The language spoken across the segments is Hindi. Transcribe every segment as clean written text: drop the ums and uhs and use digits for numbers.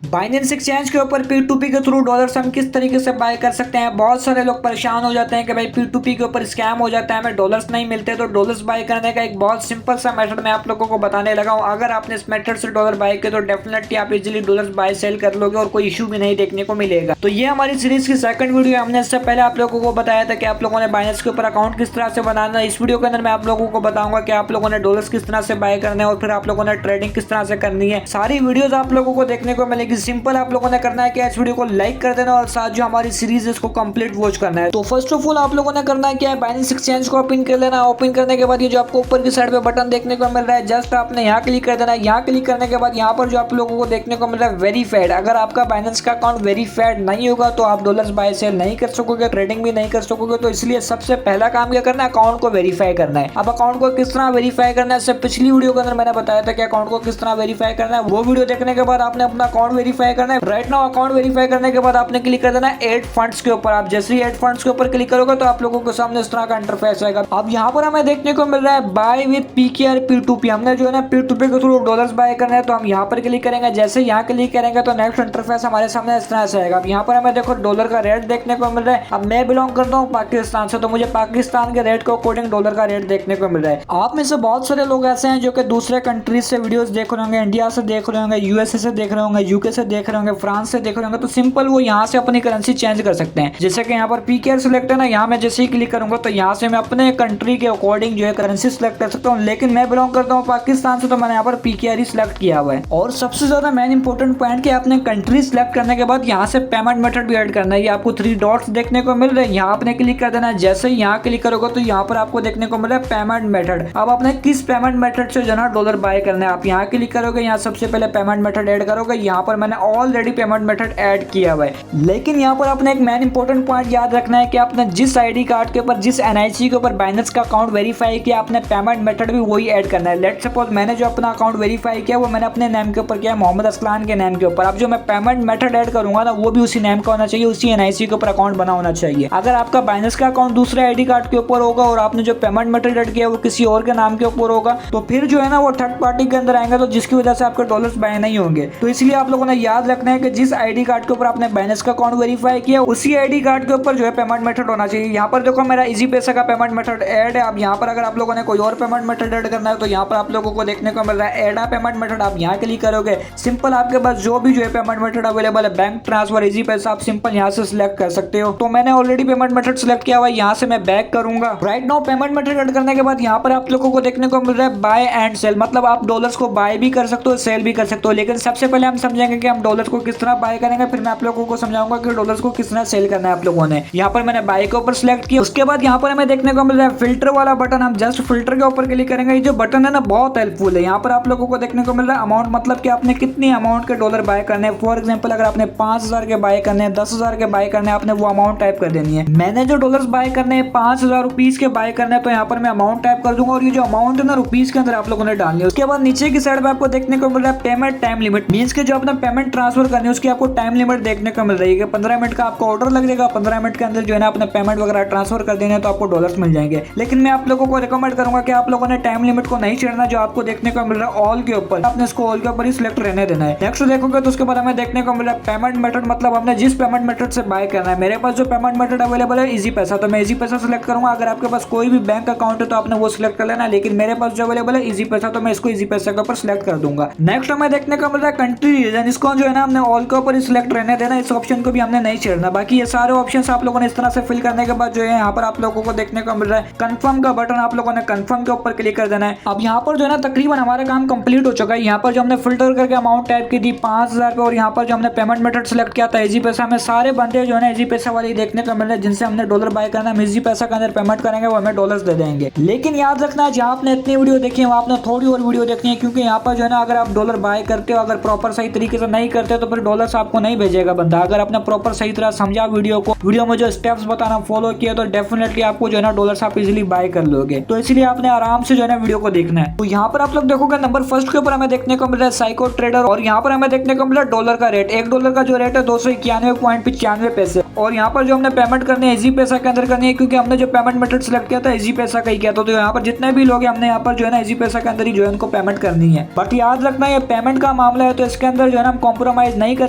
बाइनेंस एक्सचेंज के ऊपर P2P के थ्रू डॉलर्स हम किस तरीके से बाय कर सकते हैं। बहुत सारे लोग परेशान हो जाते हैं कि भाई P2P के ऊपर स्कैम हो जाता है, हमें डॉलर्स नहीं मिलते। तो डॉलर्स बाय करने का एक बहुत सिंपल सा मेथड मैं आप लोगों को बताने लगा हूं। अगर आपने इस मेथड से डॉलर बाय किए तो डेफिनेटली आप इजीली डॉलर्स बाय सेल कर लोगे और कोई इशू भी नहीं देखने को मिलेगा। तो ये हमारी सीरीज की सेकंड वीडियो है। हमने इससे पहले आप लोगों को बताया था कि आप लोगों ने बाइनेंस के ऊपर अकाउंट किस तरह से बनाना है। इस वीडियो के अंदर मैं आप लोगों को बताऊंगा कि आप लोगों ने डॉलर्स किस तरह से बाय करना है और फिर आप लोगों ने ट्रेडिंग किस तरह से करनी है। सारी वीडियोस आप लोगों को देखने को मिलेगी। सिंपल आप लोगों ने करना है कि इस वीडियो को लाइक कर देना और साथ जो हमारी सीरीज है इसको कंप्लीट वॉच करना है। तो फर्स्ट ऑफ ऑल आप लोगों ने करना है क्या है, बाइनेंस एक्सचेंज को ओपन कर लेना। ओपन करने के बाद ये जो आपको ऊपर की साइड पे बटन देखने को मिल रहा है, जस्ट आपने यहाँ क्लिक कर देना है। यहाँ क्लिक करने के बाद यहाँ पर जो आप लोगों को देखने को मिल रहा है वेरीफाइड। अगर आपका बाइनेंस का अकाउंट वेरीफाइड नहीं होगा तो आप डॉलर्स बाय सेल नहीं कर सकोगे, ट्रेडिंग भी नहीं कर सकोगे। तो इसलिए सबसे पहला काम क्या करना है, अकाउंट को वेरीफाई करना है। अब अकाउंट को किस तरह वेरीफाई करना है, इससे पिछली वीडियो के अंदर मैंने बताया था कि अकाउंट को किस तरह वेरीफाई करना है। वो वीडियो देखने के बाद आपने अपना अकाउंट वेरीफाई करना है। राइट नाउ अकाउंट वेरीफाई करने के बाद आपने क्लिक कर देना है ऐड फंड्स के ऊपर। आप जैसे ही ऐड फंड्स के ऊपर क्लिक करोगे तो आप लोगों के सामने इस तरह का इंटरफेस आएगा। अब यहाँ पर हमें देखने को मिल रहा है बाय विद PKR P2P। हमने जो है ना P2P के थ्रू डॉलर्स बाय करना है तो हम यहाँ पर क्लिक करेंगे। जैसे यहाँ क्लिक करेंगे तो नेक्स्ट इंटरफेस हमारे सामने इस तरह से आएगा। अब यहाँ पर हमें देखो डॉलर का रेट देखने को मिल रहा है। अब मैं बिलोंग करता हूँ पाकिस्तान से, तो मुझे पाकिस्तान के रेट के अकॉर्डिंग डॉलर का रेट देखने को मिल रहा है। आप में से बहुत सारे लोग ऐसे हैं जो कि दूसरे कंट्रीज से वीडियोस देख रहे होंगे, इंडिया से देख रहे होंगे, USA से देख रहे होंगे, UK से देख रहे होंगे, फ्रांस से देख रहे होंगे। तो सिंपल वो यहाँ से अपनी करेंसी चेंज कर सकते हैं। जैसे कि यहाँ पर PKR सिलेक्ट है ना, यहाँ मैं जैसे ही क्लिक करूंगा तो यहाँ से मैं अपने कंट्री के अकॉर्डिंग जो है करेंसी सिलेक्ट कर सकता हूँ। लेकिन मैं बिलोंग करता हूँ पाकिस्तान से तो मैंने यहाँ पर PKR ही सिलेक्ट किया हुआ है। और सबसे ज्यादा मेन इंपॉर्टेंट पॉइंट कि आपने कंट्री सिलेक्ट करने के बाद यहाँ से पेमेंट मेथड भी ऐड करना है। ये आपको 3 डॉट्स देखने को मिल रहे हैं, यहाँ आपने क्लिक कर देना है। जैसे ही यहाँ क्लिक करोगे तो यहाँ पर आपको देखने को मिल रहा है पेमेंट मेथड। अब आपने किस पेमेंट मेथड से जो है डॉलर बाय करना है, आप यहाँ क्लिक करोगे, यहाँ सबसे पहले पेमेंट मेथड ऐड करोगे। यहाँ पर मैंने ऑलरेडी पेमेंट मेथड ऐड किया हुआ है। लेकिन यहाँ पर आपने एक मेन इंपॉर्टेंट पॉइंट याद रखना है कि आपने जिस ID कार्ड के ऊपर, जिस NIC के ऊपर बाइनेंस का अकाउंट वेरीफाई किया, आपने पेमेंट मेथड भी वही ऐड करना है। लेट्स सपोज मैंने जो अपना अकाउंट वेरीफाई किया वो मैंने अपने नेम के ऊपर किया, मोहम्मद असलान के नेम के ऊपर। अब जो मैं पेमेंट मेथड ऐड करूंगा ना वो भी उसी नेम का होना चाहिए, उसी NIC के ऊपर अकाउंट बना होना चाहिए। अगर आपका बाइनेंस का अकाउंट दूसरे ID कार्ड के ऊपर होगा और आपने जो पेमेंट मेथड ऐड किया वो किसी और के नाम के ऊपर होगा तो फिर जो है ना वो थर्ड पार्टी के अंदर आएंगे, तो जिसकी वजह से आपके डॉलर्स बाय नहीं होंगे। तो इसलिए आप लोगों ने याद रखना है कि जिस ID कार्ड के ऊपर आपने बाइनेंस का अकाउंट वेरीफाई किया उसी ID कार्ड के ऊपर जो है पेमेंट मेथड होना चाहिए। यहाँ पर देखो मेरा इजी पैसा का पेमेंट मेथड ऐड है। अब यहाँ पर अगर आप लोगों ने कोई और पेमेंट मेथड ऐड करना है तो यहाँ पर आप लोगों को देखने को मिल रहा है ऐड पेमेंट मेथड। आप यहाँ क्लिक करोगे, सिंपल आपके पास जो भी जो है पेमेंट मेथड अवेलेबल है, बैंक ट्रांसफर, इजी पैसा, आप सिंपल यहाँ से सिलेक्ट कर सकते हो। तो मैंने ऑलरेडी पेमेंट मेथड सिलेक्ट किया हुआ है, यहाँ से मैं बैक करूंगा। Right now payment method add करने के बाद यहाँ पर आप लोगों को देखने को मिल रहा है बाय एंड सेल। मतलब आप डॉलर्स को बाय भी कर सकते हो, सेल भी कर सकते हो। लेकिन सबसे पहले हम समझेंगे कि हम डॉलर्स को किस तरह बाय करेंगे, फिर मैं आप लोगों को समझाऊंगा कि डॉलर्स को किस तरह सेल करना है। आप लोगों ने यहाँ पर मैंने बाय के ऊपर सिलेक्ट किया। उसके बाद यहाँ पर हमें देखने को मिल रहा है फिल्टर वाला बटन। हम जस्ट फिल्टर के ऊपर क्लिक करेंगे। ये जो बटन है ना बहुत हेल्पफुल है। यहाँ पर आप लोगों को देखने को मिल रहा है अमाउंट, मतलब कि आपने कितनी अमाउंट के डॉलर बाय करने हैं। फॉर एग्जांपल अगर आपने 5000 के बाय करने हैं, 10,000 के बाय करने हैं, आपने वो अमाउंट टाइप कर देनी है। मैंने जो डॉलर्स बाय करने हैं 5000 रुपीज के बाय करने हैं, तो यहाँ पर मैं अमाउंट टाइप कर दूंगा और ये जो अमाउंट है ना रुपीज के अंदर आप लोगों ने डालनी है। उसके बाद नीचे की साइड पे आपको देखने को मिल रहा है पेमेंट टाइम लिमिट। मींस के जो अपना पेमेंट ट्रांसफर करनी है उसकी आपको टाइम लिमिट देखने को मिल रही है। 15 मिनट का आपको ऑर्डर लग जाएगा, 15 मिनट के अंदर जो है ना अपने पेमेंट वगैरह ट्रांसफर कर देने तो आपको डॉलर्स मिल जाएंगे। लेकिन मैं आप लोगों को रिकमेंड करूंगा कि आप लोगों ने टाइम लिमिट को नहीं छेड़ना। जो आपको देखने को मिल रहा है ऑल के ऊपर, आपने इसको ऑल के ऊपर ही सिलेक्ट रहने देना है। नेक्स्ट देखोगे तो उसके बाद हमें देखने को मिल रहा है पेमेंट मेथड, मतलब हमने जिस पेमेंट मेथड से बाय करना है। मेरे पास जो पेमेंट मेथड अवेलेबल है इजी पैसा, तो मैं इजी पैसा सिलेक्ट करूंगा। अगर आपके पास कोई भी बैंक अकाउंट है तो आपने वो सिलेक्ट कर लेना, लेकिन मेरे पास जो अवेलेबल है इजी पैसा, तो मैं इसको इजी पैसा के ऊपर सिलेक्ट कर दूंगा। नेक्स्ट हमें देखने को मिल रहा है कंट्री रीजन। इसको जो है ना हमने ऑल के ऊपर ही सिलेक्ट रहने देना, इस ऑप्शन को भी हमने नहीं छेड़ना। बाकी ये सारे ऑप्शन आप लोगों ने इस तरह से फिल करने के बाद जो है यहाँ पर आप लोगों को देखने को मिल रहा है कंफर्म का बटन। आप लोगों ने कंफर्म के ऊपर क्लिक कर देना है। अब यहाँ पर जो है ना तकरीबन हमारा काम कंप्लीट हो चुका है। यहाँ पर जो हमने फिल्टर करके अमाउंट टाइप की थी 5000 पे, और यहाँ पर जो हमने पेमेंट मेथड सिलेक्ट किया था इजी पैसा में, सारे बंदे जो है ना इजी पैसा वाले देखने को मिल रहे हैं जिनसे हमने डॉलर बाय करना है। हम इजी पैसा के अंदर पेमेंट करेंगे, वो हमें डॉलर्स दे देंगे। लेकिन याद रखना है जहाँ आपने इतनी वीडियो देखी है वहाँ आपने थोड़ी और वीडियो देखनी है, क्योंकि यहाँ पर जो है ना अगर आप डॉलर बाय करते हो, अगर प्रॉपर सही तरीके से नहीं करते तो फिर डॉलर्स आपको नहीं भेजेगा बंदा। अगर आपने प्रॉपर सही तरह समझा वीडियो को, वीडियो में जो स्टेप्स बताना फॉलो किया, तो डेफिनेटली आपको जो है ना डॉलर्स आप इजीली बाय कर लोगे। तो इसलिए आपने आराम से जो है ना वीडियो को देखना है। तो यहाँ पर आप लोग देखोगे नंबर फर्स्ट के ऊपर हमें देखने को मिल रहा है साइको ट्रेडर, और यहाँ पर हमें देखने को मिल रहा है डॉलर का रेट। $1 का जो रेट है 291.95 पैसे। और यहाँ पर जो हमने पेमेंट करनी है इजी पैसा के अंदर करनी है, क्योंकि हमने जो पेमेंट मेथड सिलेक्ट किया था इजी पैसा का ही किया था। तो यहाँ पर जितने भी लोग हैं हमने यहाँ पर जो है ना इजी पैसा के अंदर ही जो है उनको पेमेंट करनी है। बट याद रखना ये पेमेंट का मामला है तो इसके अंदर जो है ना हम कॉम्प्रोमाइज नहीं कर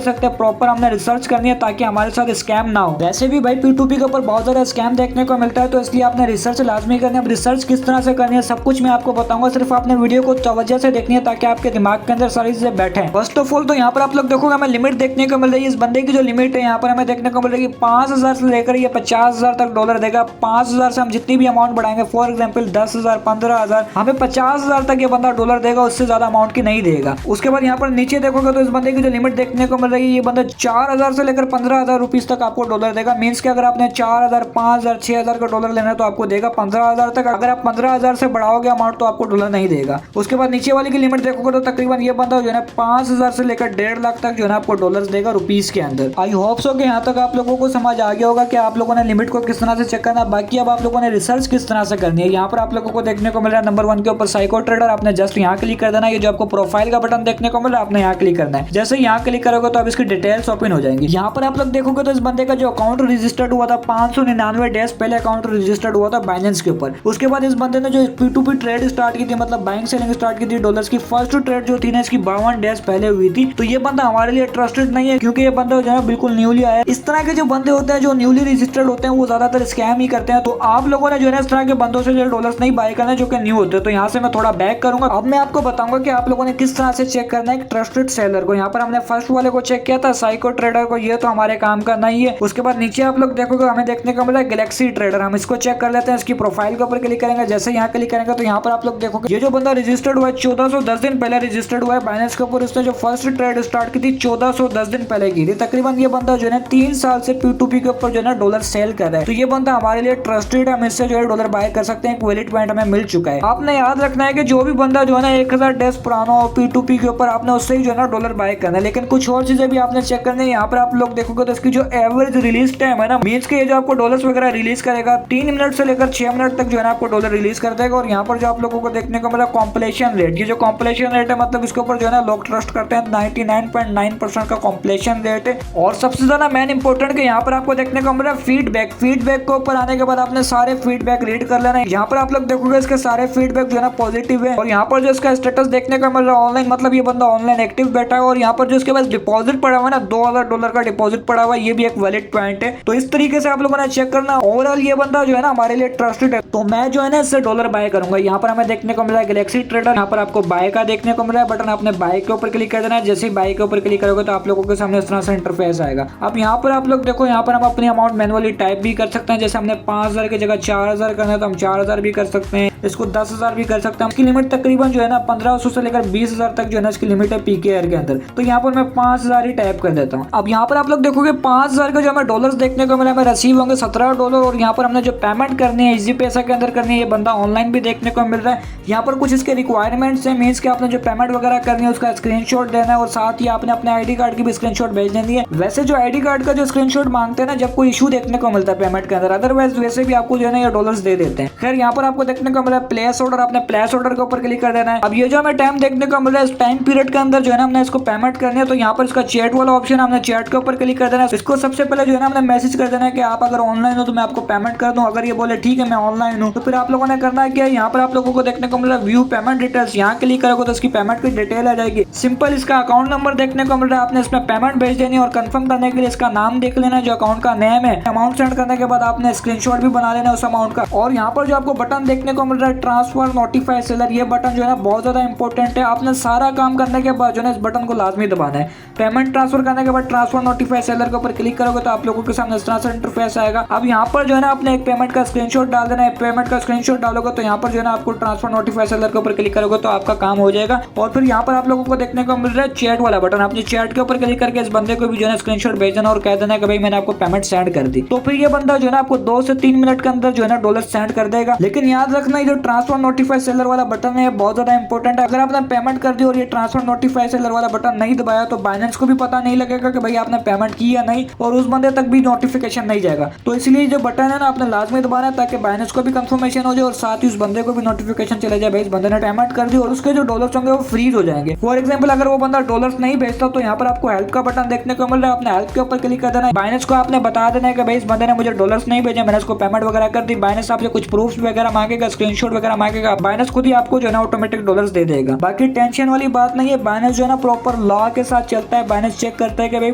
सकते, प्रॉपर हमने रिसर्च करनी है ताकि हमारे साथ स्कैम ना हो। वैसे भी भाई P2P के ऊपर बहुत ज्यादा स्कैम देखने को मिलता है, तो इसलिए आपने रिसर्च लाजमी करनी है। अब रिसर्च किस तरह से करनी है सब कुछ मैं आपको बताऊंगा, सिर्फ आपने वीडियो को तवज्जो से देखनी है ताकि आपके दिमाग के अंदर सारी चीजें बैठे। फर्स्ट ऑफ ऑल तो यहाँ पर आप लोग देखोगे हमें लिमिट देखने को मिल रही है। इस बंदे की जो लिमिट है यहाँ पर हमें देखने को मिल रही है 5,000 से लेकर ये 50,000 तक डॉलर देगा। 5,000 से हम जितनी भी अमाउंट बढ़ाएंगे, फॉर एग्जाम्पल 10,000, 15,000, हमें 50,000 तक ये बंदा डॉलर देगा, उससे ज्यादा अमाउंट की नहीं देगा। उसके बाद यहाँ पर नीचे देखोगे तो इस बंदे की जो लिमिट देखने को मिल रही है, ये बंदा 4,000 से लेकर 15,000 रुपीज तक आपको डॉलर देगा। मीन्स कि अगर आपने 4,000, 5,000, 6,000 का डॉलर लेना है तो आपको देगा 15,000 तक। अगर आप 15,000 से बढ़ाओगे अमाउंट तो आपको डॉलर नहीं देगा। उसके बाद नीचे वाली की लिमिट देखोगे तो तकरीबन ये बंदा जो है 5,000 से लेकर 1.5 लाख तक जो है आपको डॉलर देगा रुपीज के अंदर। आई होप सो कि यहाँ तक आप लोगों को समझ आ गया होगा कि आप लोगों ने लिमिट को किस तरह से चेक करना। बाकी अब आप लोगों ने रिसर्च किस तरह से करनी है। यहाँ पर आप लोगों को देखने को मिल रहा है नंबर 1 के ऊपर साइको ट्रेडर, आपने जस्ट यहाँ क्लिक कर देना। ये जो आपको प्रोफाइल का बटन देखने को मिल रहा है आपने यहाँ क्लिक करना है। जैसे यहाँ क्लिक करोगे तो अब इसकी डिटेल्स ओपन हो जाएंगी। यहाँ पर आप लोग देखोगे तो इस बंदे का जो अकाउंट रजिस्टर्ड हुआ था 599 डेज पहले अकाउंट रजिस्टर्ड हुआ था बाइनेंस के ऊपर। उसके बाद इस बंदे ने जो P2P ट्रेड स्टार्ट की थी, मतलब बाइंग सेलिंग स्टार्ट की थी डॉलर्स की, फर्स्ट ट्रेड जो थी ना इसकी 52 डेज पहले हुई थी। तो ये बंदा हमारे लिए ट्रस्टेड नहीं है, क्योंकि ये बंदा जो है बिल्कुल न्यूली आया। इस तरह के जो बंदे होते हैं जो न्यूली रजिस्टर्ड होते हैं वो ज्यादातर स्कैम ही करते हैं। तो आप लोगों ने जो है इस तरह के बंदों से जो डॉलर्स नहीं बाय करना जो कि न्यू होते हैं। तो यहाँ से मैं थोड़ा बैक करूंगा। अब मैं आपको बताऊंगा कि आप लोगों ने किस तरह से चेक करना है एक ट्रस्टेड सेलर को। यहाँ पर हमने फर्स्ट वाले को चेक किया था साइको ट्रेडर को, ये तो हमारे काम का नहीं है। उसके बाद नीचे आप लोग देखोगे हमें देखने को मिला गैलेक्सी ट्रेडर, हम इसको चेक कर लेते हैं। इसकी प्रोफाइल के ऊपर क्लिक करेंगे। जैसे यहाँ क्लिक करेंगे तो यहाँ पर आप लोग देखोगे ये जो बंदा रजिस्टर्ड हुआ है 1410 दिन पहले रजिस्टर्ड हुआ है बाइनेंस के ऊपर। उसने जो फर्स्ट ट्रेड स्टार्ट की थी 1410 दिन पहले की थी। तकरीबन ये बंदा जो है 3 साल से P2P के ऊपर जो है डॉलर सेल कर रहा है। तो ये बंदा हमारे लिए ट्रस्टेड है, हम इससे जो है डॉलर बाय कर सकते हैं। एक वैलिड पॉइंट हमें मिल चुका है। आपने याद रखना है कि जो भी बंदा जो है ना 1000 डेज पुराना हो P2P के ऊपर, आपने उससे ही जो है ना डॉलर बाय करना है। लेकिन कुछ और चीजें भी आपने चेक करनी है। यहाँ पर आप लोग देखोगे तो इसकी जो एवरेज रिलीज टाइम है ना, मीन्स के ये जो आपको डॉलर्स वगैरह रिलीज करेगा 3 मिनट से लेकर 6 मिनट तक जो है ना आपको डॉलर रिलीज कर देगा। और यहाँ पर जो आप लोगों को देखने को मिला कॉम्प्लेशन रेट, ये जो कॉम्प्लेशन रेट है मतलब इसके ऊपर जो है ना लोग ट्रस्ट करते हैं। 99.9% का कॉम्प्लेशन रेट है। और सबसे ज्यादा मेन इंपॉर्टेंट कि यहाँ पर आपको देखने को मिला फीडबैक। फीडबैक के ऊपर आने के बाद आपने सारे फीडबैक रीड कर लेना है। यहाँ पर आप लोग देखोगे इसके सारे फीडबैक जो है ना पॉजिटिव है। और यहाँ पर जो इसका स्टेटस देखने को मिल रहा है ऑनलाइन, मतलब ये बंदा ऑनलाइन एक्टिव बैठा है। और यहाँ पर जो इसके पास डिपॉजिट पड़ा हुआ है ना $2,000 का डिपॉजिट पड़ा हुआ है, ये भी एक वैलिड पॉइंट है। तो इस तरीके से आप लोगों ने चेक करना। ओवरऑल ये बंदा जो है ना हमारे लिए ट्रस्टेड है, तो मैं जो है ना इससे डॉलर बाय करूंगा। यहाँ पर हमें देखने को मिल रहा है गैलेक्सी ट्रेडर, यहाँ पर आपको बाय का देखने को मिल रहा है बटन, आपने बाय के ऊपर क्लिक कर देना है। जैसे ही बाय के ऊपर क्लिक करोगे तो आप लोगों के सामने इस तरह से इंटरफेस आएगा। अब यहाँ पर आप लोग देखो, यहाँ पर हम अपनी अमाउंट मैनुअली टाइप भी कर सकते हैं। जैसे हमने 5,000 की जगह 4,000 करना है तो हम 4,000 भी कर सकते हैं, इसको 10,000 भी कर सकते हैं। इसकी लिमिट तकरीबन जो है ना 1,500 से लेकर 20,000 तक जो है ना इसकी लिमिट है PKR के अंदर। तो यहाँ पर मैं 5,000 ही टाइप कर देता हूँ। अब यहाँ पर आप लोग देखोगे 5,000 का जो हमें डॉलर्स देखने को मिला, हमें रिसीव होंगे $17। और यहाँ पर हमने जो पेमेंट करनी है इजी पैसा के अंदर करनी है, ये बंदा ऑनलाइन भी देखने को मिल रहा है। यहाँ पर कुछ इसके रिक्वायरमेंट्स है, मीन्स कि आपने जो पेमेंट वगैरह करनी है उसका स्क्रीनशॉट देना है और साथ ही आपने अपने आईडी कार्ड की भी स्क्रीनशॉट भेज देनी है। वैसे जो आईडी कार्ड का जो स्क्रीनशॉट मांगते हैं ना जब कोई इशू देखने को मिलता है पेमेंट के अंदर, अदरवाइज वैसे भी आपको जो है ना ये डॉलर्स दे देते हैं। खैर यहाँ पर आपको देखने को मिला प्लेस ऑर्डर, आपने प्लेस ऑर्डर के ऊपर क्लिक कर देना है। अब ये जो हमें टाइम देखने को मिल रहा है इस टाइम पीरियड के अंदर जो है ना हमने इसको पेमेंट करनी है। तो यहाँ पर इसका चैट वाला ऑप्शन, हमने चैट के ऊपर क्लिक कर देना है। इसको सबसे पहले जो है ना हमने मैसेज कर देना है कि आप अगर ऑनलाइन हो तो मैं आपको पेमेंट कर दूं। अगर ये बोले ठीक है मैं ऑनलाइन हूँ तो फिर आप लोगों ने करना है क्या, यहाँ पर आप लोगों को देखने को मिल रहा है व्यू पेमेंट डिटेल्स, यहाँ क्लिक करोगे तो इसकी पेमेंट की डिटेल आ जाएगी। सिंपल इसका अकाउंट नंबर देखने को मिल रहा है, आपने इसमें पेमेंट भेज देनी है और कंफर्म करने के लिए इसका नाम देख लेना जो अकाउंट का नेम है। अमाउंट सेंड करने के बाद आपने स्क्रीनशॉट भी बना लेना उस अमाउंट का। और यहाँ पर जो आपको बटन देखने को मिल रहा है ट्रांसफर नोटिफाई सेलर, ये बटन जो है ना बहुत ज्यादा इंपॉर्टेंट है। आपने सारा काम करने के बाद जो है इस बटन को लाजमी दबाना है। पेमेंट ट्रांसफर करने के बाद ट्रांसफर नोटिफाई सेलर के ऊपर क्लिक करोगे तो आप लोगों के सामने इस तरह से इंटरफेस आएगा। अब यहाँ पर जो है ना आपने एक पेमेंट का स्क्रीनशॉट डाल देना है। पेमेंट का स्क्रीनशॉट डालोगे तो यहाँ पर जो है ना आपको ट्रांसफर नोटिफाई सेलर के ऊपर क्लिक करोगे तो आपका काम हो जाएगा। और फिर यहाँ पर आप लोगों को देखने को मिल रहा है चैट वाला बटन, आपने चैट के ऊपर क्लिक करके इस बंदे को भी जो है स्क्रीनशॉट भेज देना और कह देना कि भाई मैंने आपको पेमेंट सेंड कर दी। तो फिर ये बंदा जो है ना आपको 2 से 3 मिनट के अंदर जो है ना डॉलर सेंड कर देगा। लेकिन याद रखना जो ट्रांसफर नोटिफाई सेलर वाला बटन है बहुत ज्यादा इंपॉर्टेंट है। अगर आपने पेमेंट कर दी और ये ट्रांसफर नोटिफाई सेलर वाला बटन नहीं दबाया तो बाइनेंस को भी पता नहीं लगेगा कि भाई आपने पेमेंट की या नहीं, और उस बंदे तक भी नोटिफिकेशन नहीं जाएगा। तो इसलिए जो बटन है ना आपने लाजमी दबाना है ताकि बाइनेंस को भी कंफर्मेशन हो जाए और साथ ही उस बंदे को भी नोटिफिकेशन चले जाए भाई इस बंदे ने पेमेंट कर दी, और उसके जो डॉलर्स होंगे वो फ्रीज हो जाएंगे। फॉर एग्जाम्पल अगर वो बंदा डॉलर्स नहीं भेजता तो यहाँ पर आपको हेल्प का बटन देखने को मिल रहा है, आपने हेल्प के ऊपर क्लिक कर देना है। बाइनेंस को आपने बता देना है कि भाई इस बंदे ने मुझे डॉलर्स नहीं भेजे, मैंने इसको पेमेंट वगैरह कर दी। बाइनेंस आपसे कुछ प्रूफ वगैरह मांगेगा, स्क्रीनशॉट वगैरह मांगेगा, बाइनेंस खुद ही आपको जो है ना ऑटोमेटिक डॉलर्स दे देगा। बाकी टेंशन वाली बात नहीं है, बाइनेंस जो है ना प्रॉपर लॉ के साथ चलता है। बाइनेंस चेक करता है कि भाई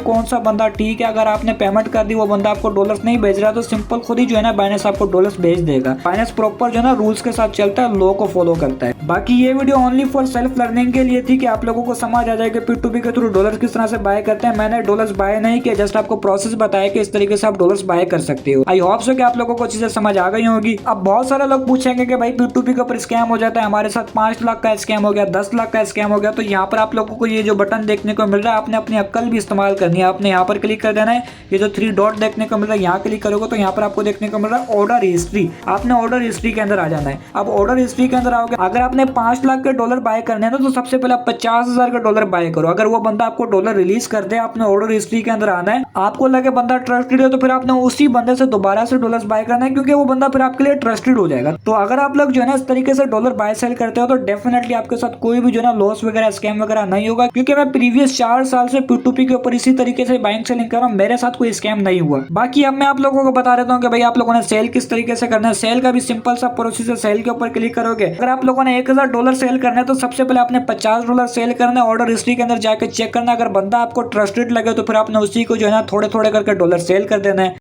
कौन सा बंदा ठीक है, अगर आपने पेमेंट कर दी वो बंदा आपको डॉलर्स नहीं भेज रहा तो सिंपल खुद ही जो है ना बाइनेंस आपको डॉलर्स भेज देगा। बाइनेंस प्रॉपर जो है ना रूल्स के साथ चलता है, लॉ को फॉलो करता है। बाकी ये video only for self learning के लिए थी कि आप लोगों को समझ आ जाए कि P2P के थ्रू डॉलर्स किस तरह से बाय करते हैं। मैंने डॉलर्स बाय नहीं किया, जस्ट आपको प्रोसेस बताया कि इस तरीके से आप डॉलर्स बाय कर सकते हो। आई होप सो कि आप लोगों को चीजें समझ आ गई होगी। अब बहुत सारे लोग पूछेंगे कि भाई P2P के ऊपर स्कैम हो जाता है, हमारे साथ 5 लाख का स्कैम हो गया, 10 लाख का स्कैम हो गया। तो यहाँ पर आप लोगों को ये जो बटन देखने को मिल रहा है आपने अपनी अक्ल भी इस्तेमाल करनी है। आपने यहाँ पर क्लिक कर देना है, ये जो 3 डॉट देखने को मिल रहा है यहाँ क्लिक करोगे तो यहाँ पर आपको देखने को मिल रहा है ऑर्डर हिस्ट्री। आपने ऑर्डर हिस्ट्री के अंदर आ जाना है। अब ऑर्डर हिस्ट्री के अंदर आओगे, अगर आपने 5 लाख के डॉलर बाय करने हैं तो सबसे पहले 50,000 का डॉलर बाय करो। अगर वो बंदा आपको डॉलर रिलीज कर दे, आपने ऑर्डर हिस्ट्री के अंदर आना है, आपको लगे बंदा ट्रस्टेड है तो फिर आपने उसी बंदे से दोबारा से डॉलर्स बाय करना है, क्योंकि वो बंदा फिर आपके लिए ट्रस्टेड हो जाएगा। तो अगर आप लोग जो है ना इस तरीके से डॉलर बाय सेल करते हो तो डेफिनेटली आपके साथ कोई भी जो है ना लॉस वगैरह स्कैम वगैरह नहीं होगा, क्योंकि मैं प्रीवियस 4 साल से P2P के ऊपर इसी तरीके से बाइंग सेलिंग कर रहा हूँ, मेरे साथ कोई स्कैम नहीं हुआ। बाकी अब मैं आप लोगों को बता देता हूँ कि भाई आप लोगों ने सेल किस तरीके से करना है। सेल का भी सिंपल सा प्रोसेस है, सेल के ऊपर क्लिक करोगे, अगर आप लोगों ने 1000 डॉलर सेल करना है तो सबसे पहले आपने 50 डॉलर सेल करना है। ऑर्डर हिस्ट्री के अंदर जाकर चेक करना, अगर बंदा आपको ट्रस्टेड लगे तो फिर आपने उसी को जो है ना थोड़े थोड़े करके डॉलर सेल कर देना है।